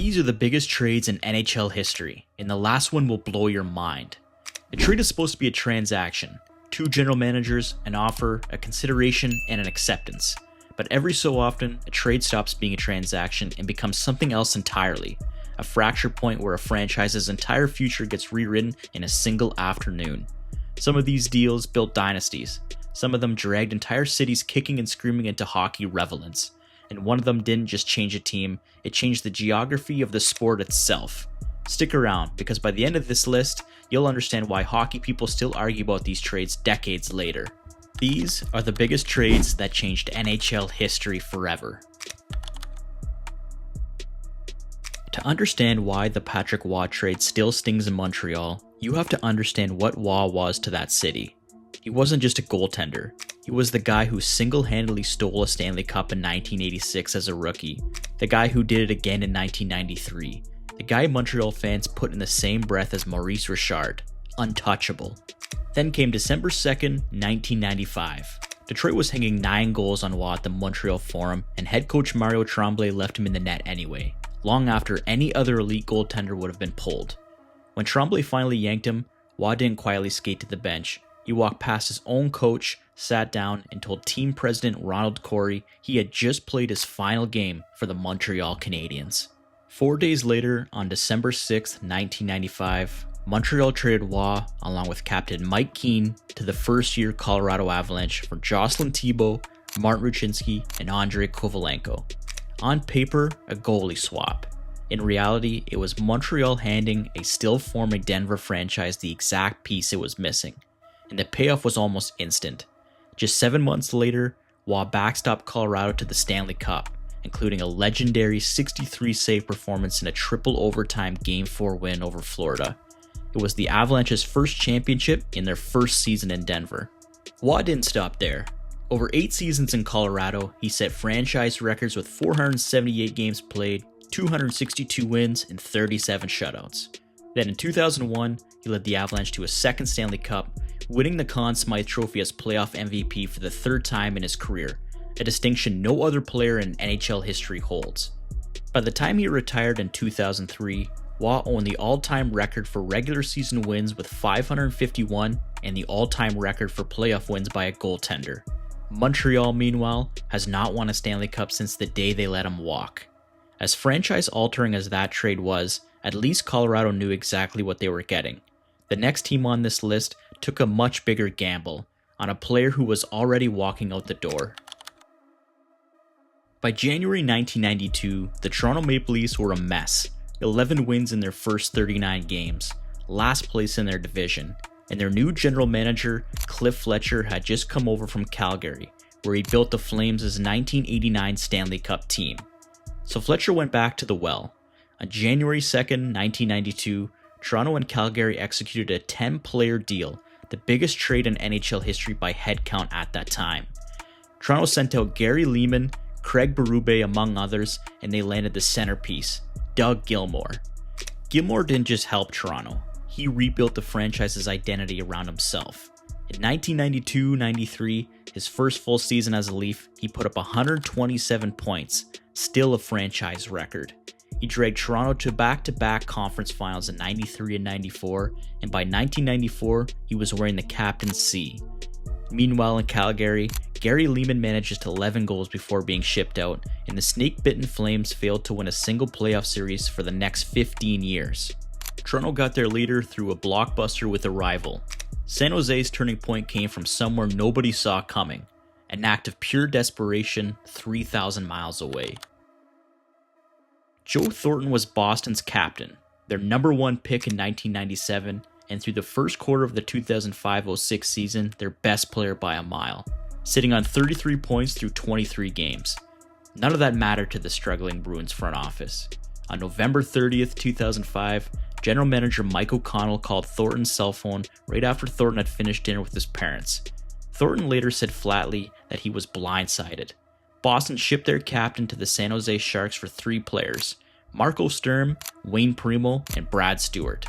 These are the biggest trades in NHL history, and the last one will blow your mind. A trade is supposed to be a transaction, two general managers, an offer, a consideration, and an acceptance. But every so often, a trade stops being a transaction and becomes something else entirely, a fracture point where a franchise's entire future gets rewritten in a single afternoon. Some of these deals built dynasties, some of them dragged entire cities kicking and screaming into hockey relevance. And one of them didn't just change a team, it changed the geography of the sport itself. Stick around, because by the end of this list, you'll understand why hockey people still argue about these trades decades later. These are the biggest trades that changed NHL history forever. To understand why the Patrick Roy trade still stings in Montreal, you have to understand what Roy was to that city. He wasn't just a goaltender. He was the guy who single-handedly stole a Stanley Cup in 1986 as a rookie, the guy who did it again in 1993, the guy Montreal fans put in the same breath as Maurice Richard, untouchable. Then came December 2nd, 1995. Detroit was hanging 9 goals on Roy at the Montreal Forum, and head coach Mario Tremblay left him in the net anyway, long after any other elite goaltender would have been pulled. When Tremblay finally yanked him, Roy didn't quietly skate to the bench. He walked past his own coach, sat down, and told team president Ronald Corey he had just played his final game for the Montreal Canadiens. 4 days later, on December 6, 1995, Montreal traded Roy, along with captain Mike Keane, to the first-year Colorado Avalanche for Jocelyn Thibault, Martin Ruchinski, and Andrei Kovalenko. On paper, a goalie swap. In reality, it was Montreal handing a still-forming Denver franchise the exact piece it was missing. And the payoff was almost instant. Just 7 months later, Roy backstopped Colorado to the Stanley Cup, including a legendary 63-save performance in a triple overtime Game 4 win over Florida. It was the Avalanche's first championship in their first season in Denver. Roy didn't stop there. Over 8 seasons in Colorado, he set franchise records with 478 games played, 262 wins, and 37 shutouts. Then in 2001, he led the Avalanche to a second Stanley Cup, winning the Conn Smythe Trophy as playoff MVP for the 3rd time in his career, a distinction no other player in NHL history holds. By the time he retired in 2003, Roy owned the all-time record for regular season wins with 551 and the all-time record for playoff wins by a goaltender. Montreal, meanwhile, has not won a Stanley Cup since the day they let him walk. As franchise-altering as that trade was, at least Colorado knew exactly what they were getting. The next team on this list took a much bigger gamble on a player who was already walking out the door. By January 1992, the Toronto Maple Leafs were a mess. 11 wins in their first 39 games, last place in their division, and their new general manager, Cliff Fletcher, had just come over from Calgary, where he built the Flames' 1989 Stanley Cup team. So Fletcher went back to the well. On January 2nd, 1992, Toronto and Calgary executed a 10-player deal, the biggest trade in NHL history by head count at that time. Toronto sent out Gary Leeman, Craig Berube among others, and they landed the centerpiece, Doug Gilmour. Gilmour didn't just help Toronto, he rebuilt the franchise's identity around himself. In 1992-93, his first full season as a Leaf, he put up 127 points, still a franchise record. He dragged Toronto to back-to-back conference finals in 93 and 94, and by 1994, he was wearing the captain's C. Meanwhile in Calgary, Gary Leeman managed just 11 goals before being shipped out, and the snake-bitten Flames failed to win a single playoff series for the next 15 years. Toronto got their leader through a blockbuster with a rival. San Jose's turning point came from somewhere nobody saw coming, an act of pure desperation 3,000 miles away. Joe Thornton was Boston's captain, their number 1 pick in 1997, and through the first quarter of the 2005-06 season, their best player by a mile, sitting on 33 points through 23 games. None of that mattered to the struggling Bruins front office. On November 30th, 2005, General Manager Mike O'Connell called Thornton's cell phone right after Thornton had finished dinner with his parents. Thornton later said flatly that he was blindsided. Boston shipped their captain to the San Jose Sharks for 3 players, Marco Sturm, Wayne Primo, and Brad Stewart.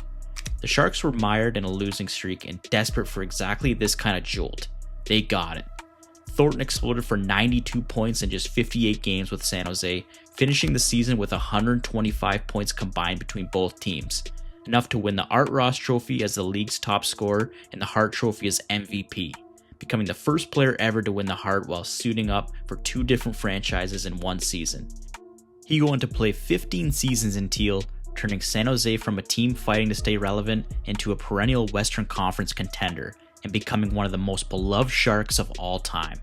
The Sharks were mired in a losing streak and desperate for exactly this kind of jolt. They got it. Thornton exploded for 92 points in just 58 games with San Jose, finishing the season with 125 points combined between both teams, enough to win the Art Ross Trophy as the league's top scorer and the Hart Trophy as MVP, becoming the first player ever to win the Hart while suiting up for 2 different franchises in one season. He went on to play 15 seasons in teal, turning San Jose from a team fighting to stay relevant into a perennial Western Conference contender and becoming one of the most beloved Sharks of all time.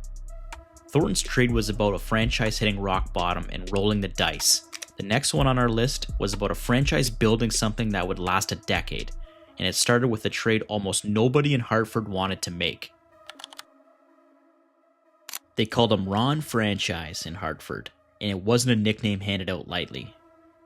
Thornton's trade was about a franchise hitting rock bottom and rolling the dice. The next one on our list was about a franchise building something that would last a decade, and it started with a trade almost nobody in Hartford wanted to make. They called him Ron Franchise in Hartford, and it wasn't a nickname handed out lightly.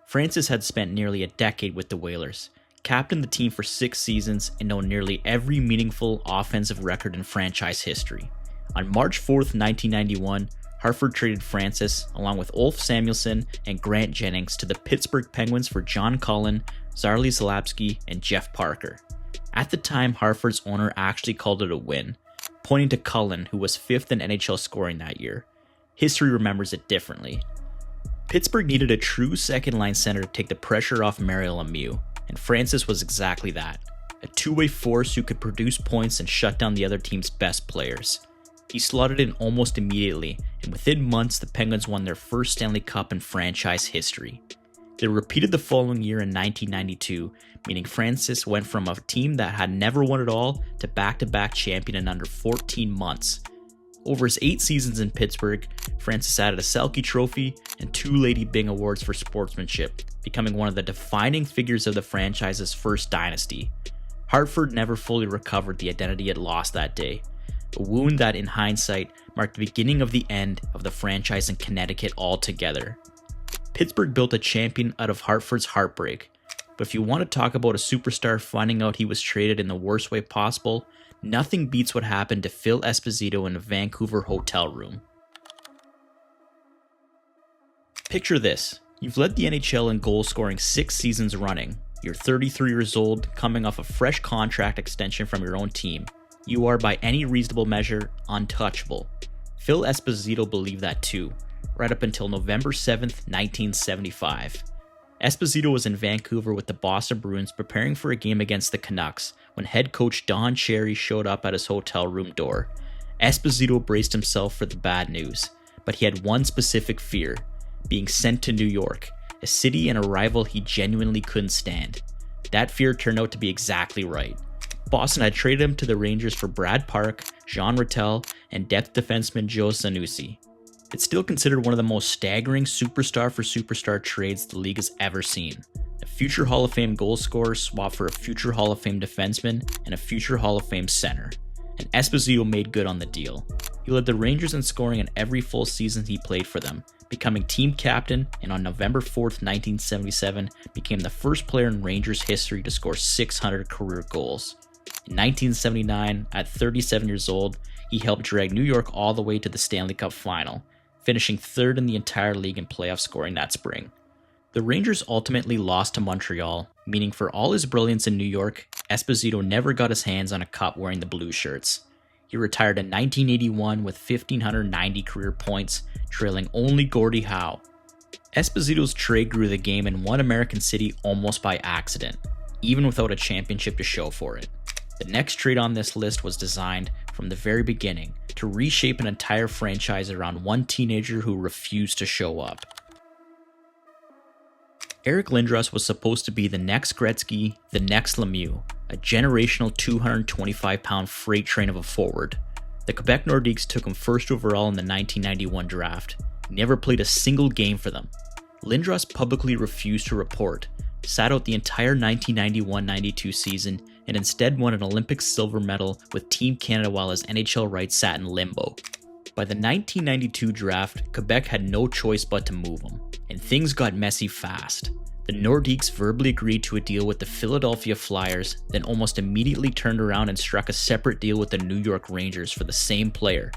Francis had spent nearly a decade with the Whalers, captained the team for 6 seasons, and known nearly every meaningful offensive record in franchise history. On March 4th, 1991, Hartford traded Francis, along with Ulf Samuelsson and Grant Jennings, to the Pittsburgh Penguins for John Cullen, Zarli Zalapski, and Jeff Parker. At the time, Hartford's owner actually called it a win, pointing to Cullen, who was 5th in NHL scoring that year. History remembers it differently. Pittsburgh needed a true second-line center to take the pressure off Mario Lemieux, and Francis was exactly that, a two-way force who could produce points and shut down the other team's best players. He slotted in almost immediately, and within months the Penguins won their first Stanley Cup in franchise history. They repeated the following year in 1992, meaning Francis went from a team that had never won it all to back-to-back champion in under 14 months. Over his 8 seasons in Pittsburgh, Francis added a Selke Trophy and 2 Lady Byng Awards for sportsmanship, becoming one of the defining figures of the franchise's first dynasty. Hartford never fully recovered the identity it lost that day, a wound that in hindsight marked the beginning of the end of the franchise in Connecticut altogether. Pittsburgh built a champion out of Hartford's heartbreak, but if you want to talk about a superstar finding out he was traded in the worst way possible, nothing beats what happened to Phil Esposito in a Vancouver hotel room. Picture this. You've led the NHL in goal scoring 6 seasons running. You're 33 years old, coming off a fresh contract extension from your own team. You are, by any reasonable measure, untouchable. Phil Esposito believed that too, right up until November 7th, 1975. Esposito was in Vancouver with the Boston Bruins preparing for a game against the Canucks when head coach Don Cherry showed up at his hotel room door. Esposito braced himself for the bad news, but he had one specific fear: being sent to New York, a city and a rival he genuinely couldn't stand. That fear turned out to be exactly right. Boston had traded him to the Rangers for Brad Park, Jean Rattel, and depth defenseman Joe Sanusi. It's still considered one of the most staggering superstar for superstar trades the league has ever seen. A future Hall of Fame goal scorer swapped for a future Hall of Fame defenseman and a future Hall of Fame center. And Esposito made good on the deal. He led the Rangers in scoring in every full season he played for them, becoming team captain, and on November 4th, 1977, became the first player in Rangers history to score 600 career goals. In 1979, at 37 years old, he helped drag New York all the way to the Stanley Cup final, finishing 3rd in the entire league in playoff scoring that spring. The Rangers ultimately lost to Montreal, meaning for all his brilliance in New York, Esposito never got his hands on a cup wearing the blue shirts. He retired in 1981 with 1,590 career points, trailing only Gordie Howe. Esposito's trade grew the game in one American city almost by accident, even without a championship to show for it. The next trade on this list was designed from the very beginning to reshape an entire franchise around one teenager who refused to show up. Eric Lindros was supposed to be the next Gretzky, the next Lemieux, a generational 225-pound freight train of a forward. The Quebec Nordiques took him first overall in the 1991 draft. He never played a single game for them. Lindros publicly refused to report, sat out the entire 1991-92 season, and instead won an Olympic silver medal with Team Canada while his NHL rights sat in limbo. By the 1992 draft, Quebec had no choice but to move him, and things got messy fast. The Nordiques verbally agreed to a deal with the Philadelphia Flyers, then almost immediately turned around and struck a separate deal with the New York Rangers for the same player.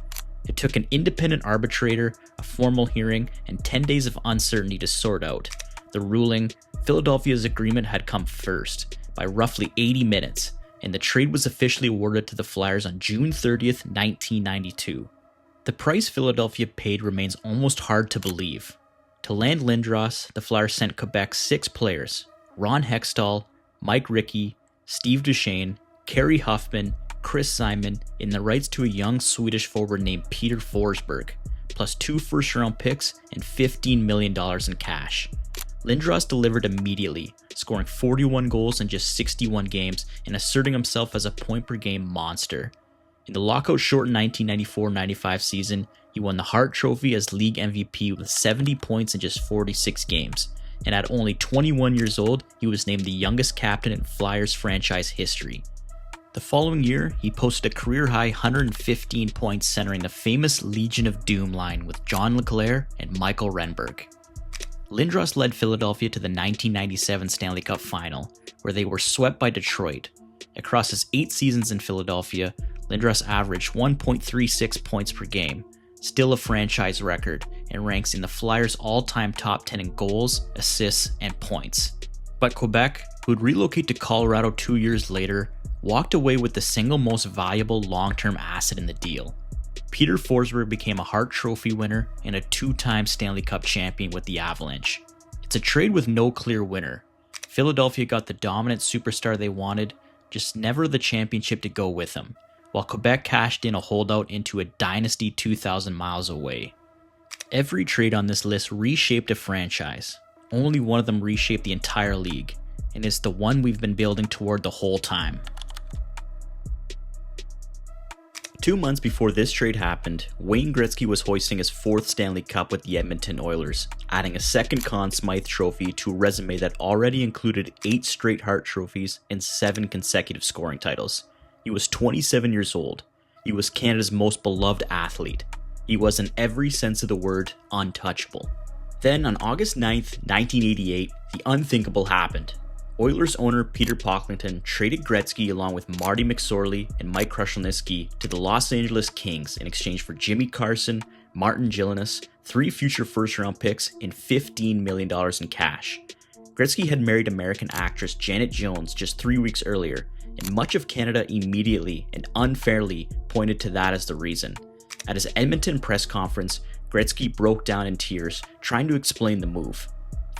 It took an independent arbitrator, a formal hearing, and 10 days of uncertainty to sort out. The ruling, Philadelphia's agreement had come first, by roughly 80 minutes, and the trade was officially awarded to the Flyers on June 30th, 1992. The price Philadelphia paid remains almost hard to believe. To land Lindros, the Flyers sent Quebec 6 players: Ron Hextall, Mike Rickey, Steve Duchesne, Kerry Huffman, Chris Simon, and the rights to a young Swedish forward named Peter Forsberg, plus 2 first-round picks and $15 million in cash. Lindros delivered immediately, scoring 41 goals in just 61 games and asserting himself as a point-per-game monster. In the lockout-shortened 1994-95 season, he won the Hart Trophy as league MVP with 70 points in just 46 games, and at only 21 years old, he was named the youngest captain in Flyers franchise history. The following year, he posted a career-high 115 points centering the famous Legion of Doom line with John LeClair and Michael Renberg. Lindros led Philadelphia to the 1997 Stanley Cup Final, where they were swept by Detroit. Across his 8 seasons in Philadelphia, Lindros averaged 1.36 points per game, still a franchise record, and ranks in the Flyers' all-time top 10 in goals, assists, and points. But Quebec, who'd relocate to Colorado 2 years later, walked away with the single most valuable long-term asset in the deal. Peter Forsberg became a Hart Trophy winner and a 2-time Stanley Cup champion with the Avalanche. It's a trade with no clear winner. Philadelphia got the dominant superstar they wanted, just never the championship to go with them, while Quebec cashed in a holdout into a dynasty 2,000 miles away. Every trade on this list reshaped a franchise. Only one of them reshaped the entire league, and it's the one we've been building toward the whole time. 2 months before this trade happened, Wayne Gretzky was hoisting his 4th Stanley Cup with the Edmonton Oilers, adding a second Conn Smythe trophy to a resume that already included 8 straight Hart trophies and 7 consecutive scoring titles. He was 27 years old. He was Canada's most beloved athlete. He was, in every sense of the word, untouchable. Then, on August 9th, 1988, the unthinkable happened. Oilers owner Peter Pocklington traded Gretzky along with Marty McSorley and Mike Krushelnyski to the Los Angeles Kings in exchange for Jimmy Carson, Martin Gillinas, 3 future first-round picks, and $15 million in cash. Gretzky had married American actress Janet Jones just 3 weeks earlier, and much of Canada immediately and unfairly pointed to that as the reason. At his Edmonton press conference, Gretzky broke down in tears, trying to explain the move.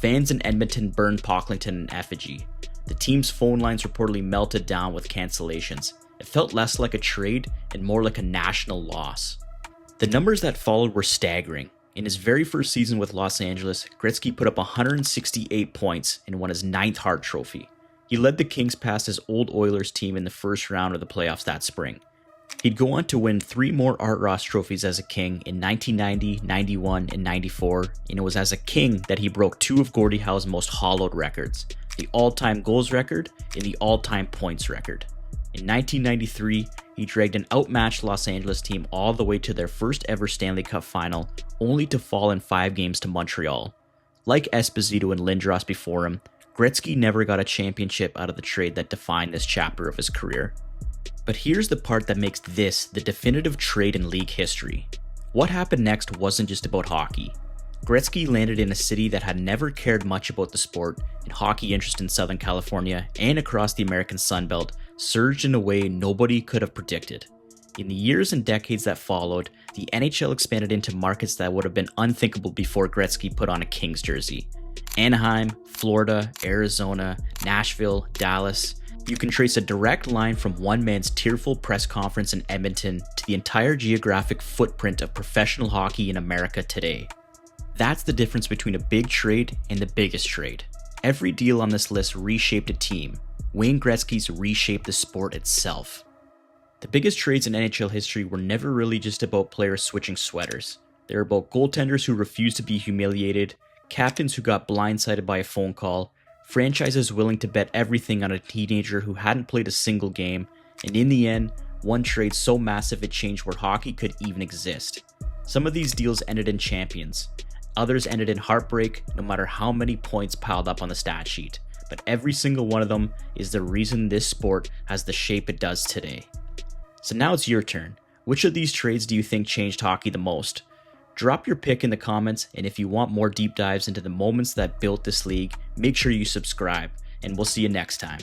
Fans in Edmonton burned Pocklington in effigy. The team's phone lines reportedly melted down with cancellations. It felt less like a trade and more like a national loss. The numbers that followed were staggering. In his very first season with Los Angeles, Gretzky put up 168 points and won his 9th Hart Trophy. He led the Kings past his old Oilers team in the first round of the playoffs that spring. He'd go on to win 3 more Art Ross trophies as a King in 1990, 91, and 94, and it was as a King that he broke 2 of Gordie Howe's most hallowed records, the all-time goals record and the all-time points record. In 1993, he dragged an outmatched Los Angeles team all the way to their first ever Stanley Cup final, only to fall in 5 games to Montreal. Like Esposito and Lindros before him, Gretzky never got a championship out of the trade that defined this chapter of his career. But here's the part that makes this the definitive trade in league history. What happened next wasn't just about hockey. Gretzky landed in a city that had never cared much about the sport, and hockey interest in Southern California and across the American Sunbelt surged in a way nobody could have predicted. In the years and decades that followed, the NHL expanded into markets that would have been unthinkable before Gretzky put on a Kings jersey. Anaheim, Florida, Arizona, Nashville, Dallas. You can trace a direct line from one man's tearful press conference in Edmonton to the entire geographic footprint of professional hockey in America today. That's the difference between a big trade and the biggest trade. Every deal on this list reshaped a team. Wayne Gretzky's reshaped the sport itself. The biggest trades in NHL history were never really just about players switching sweaters. They were about goaltenders who refused to be humiliated, captains who got blindsided by a phone call, franchises willing to bet everything on a teenager who hadn't played a single game, and in the end, one trade so massive it changed where hockey could even exist. Some of these deals ended in champions. Others ended in heartbreak, no matter how many points piled up on the stat sheet. But every single one of them is the reason this sport has the shape it does today. So now it's your turn. Which of these trades do you think changed hockey the most? Drop your pick in the comments, and if you want more deep dives into the moments that built this league, make sure you subscribe, and we'll see you next time.